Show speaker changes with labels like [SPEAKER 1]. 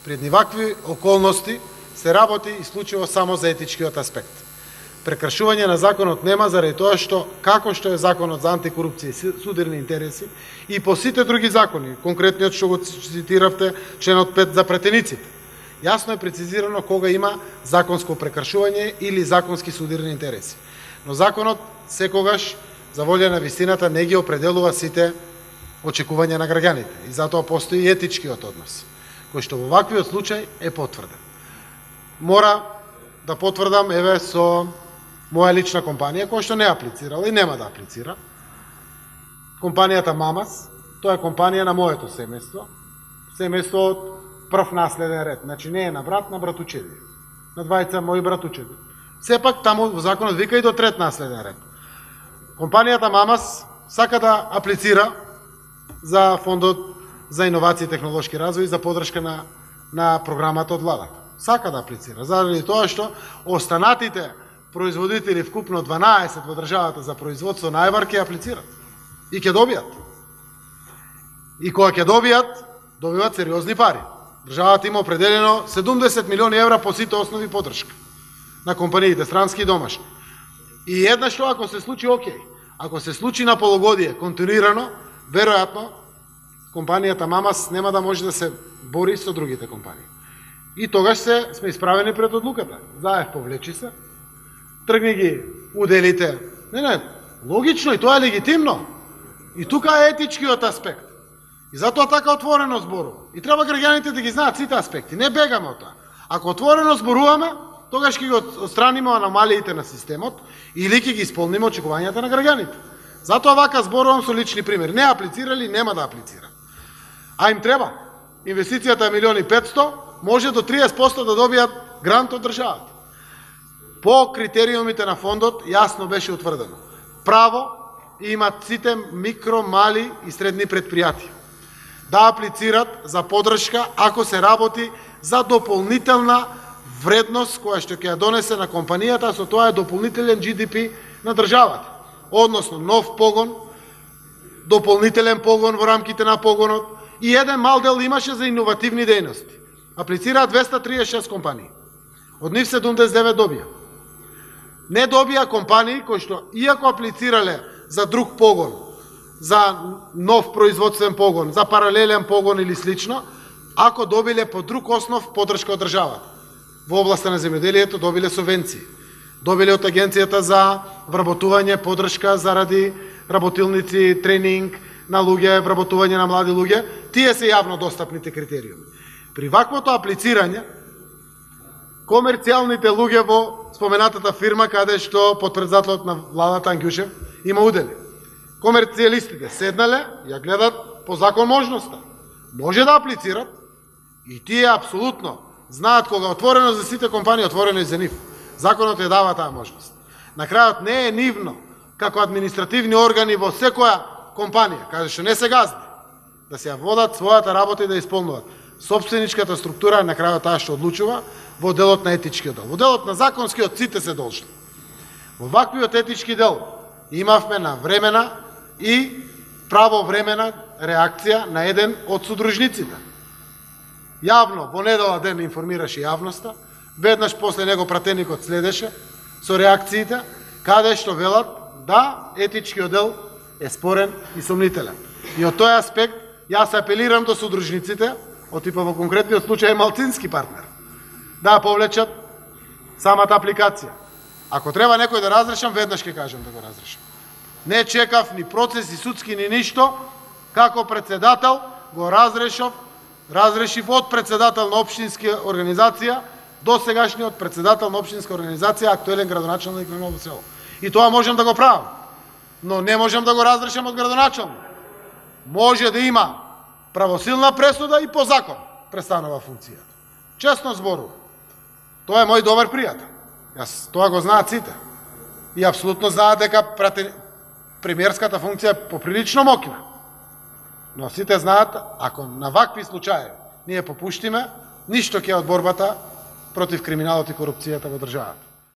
[SPEAKER 1] При вакви околности се работи исклучиво само за етичкиот аспект. Прекршување на законот нема заради тоа што, како што е законот за антикорупција и судирни интереси, и по сите други закони, конкретниот што го цитиравте, членот 5 за претениците, јасно е прецизирано кога има законско прекршување или законски судирни интереси. Но законот секогаш за волја на вистината не ги определува сите очекувања на граѓаните и затоа постои етичкиот однос, кој што во ваквиот случај е потврден. Мора да потврдам еве со моја лична компанија која што не аплицирала и нема да аплицира. Компанијата Мамас, тоа е компанија на моето семејство, семејство од прв наследен ред, значи не е на брат, на братучеди, на двајца мои братучеди. Сепак таму во законот вика и до трет наследен ред. Компанијата Мамас сака да аплицира за фондот за иновации и технолошки развој за подршка на програмата од владата. Сака да аплицира, заради тоа што останатите производители вкупно 12 во државата за производство на ајвар ќе аплицират и ќе добијат. И кога ќе добиваат сериозни пари. Државата има определено 70 милиони евра по сите основи подршка на компаниите, странски и домашни. И еднаш тоа ако се случи окей, ако се случи на полугодие, континуирано, веројатно компанијата Мамас нема да може да се бори со другите компании. И тогаш сме исправени пред одлуката. Заев повлечи се, тргни ги уделите. Не, логично и тоа е легитимно. И тука е етичкиот аспект. И затоа така отворено зборува. И треба граѓаните да ги знаат сите аспекти. Не бегаме од тоа. Ако отворено зборуваме, тогаш ќе ги отстраниме аномалиите на системот или ќе ги исполниме очекувањата на граѓаните. Затоа вака зборувам со лични примери. Не аплицирали, нема да аплицира. А им треба. Инвестицијата е 1.500.000, може до 30% да добијат грант од државата. По критериумите на фондот јасно беше утврдено. Право имат сите микро, мали и средни предпријатија да аплицират за подршка ако се работи за дополнителна вредност која што ќе ја донесе на компанијата, со тоа е дополнителен GDP на државата. Односно нов погон, дополнителен погон во рамките на погонот и еден мал дел имаше за иновативни дејности. Аплицираат 236 компании. Од нив 79 добија. Не добија компании кои што, иако аплицирале за друг погон, за нов производствен погон, за паралелен погон или слично, ако добиле по друг основ подршка од државата. Во областа на земјоделието добиле субвенции. Добиле од Агенцијата за вработување подршка заради работилници, тренинг на луѓе, вработување на млади луѓе. Тие се јавно достапните критериуми. При ваквото аплицирање, комерцијалните луѓе во споменатата фирма, каде што подпредседателот на владата Ангјушев има удели. Комерцијалистите седнале, ја гледат по закон можноста. Може да аплицират и тие апсолутно знаат кога отворено за сите компании, отворено и за нив. Законот ја дава таа можност. На крајот не е нивно, како административни органи во секоја компанија, каде што не се газди, да се ја водат својата работа и да исполнуваат. Собственичката структура на крајот таа што одлучува во делот на етичкиот дел. Во делот на законскиот сите се должни. Во ваквиот етички дел имавме навремена и правовремена реакција на еден од содружниците. Јавно во недела ден информираше јавноста, веднаш после него пратеникот следеше со реакциите, каде што велат да етичкиот дел е спорен и сомнителен. И од тој аспект јас апелирам до содружниците, од типа во конкретниот случај малцински партнер, да повлечат самата апликација. Ако треба некој да разрешам, веднаш ќе кажам да го разрешам. Не чекав ни процеси судски ни ништо, како председател го разрешив од председател на општинска организација до сегашниот председател на општинска организација, актуелен градоначалник на Ново село. И тоа можам да го правам, но не можам да го разрешам од градоначалник. Може да има правосилна пресуда и по закон престанува функцијата. Честно зборувам. Тоа е мој добар пријател. Јас тоа го знаат сите. И апсолутно знаат дека премиерската функција е поприлично мокна. Но сите знаат, ако на вакви случаи ние попуштиме, ништо ќе од борбата против криминалот и корупцијата во државата.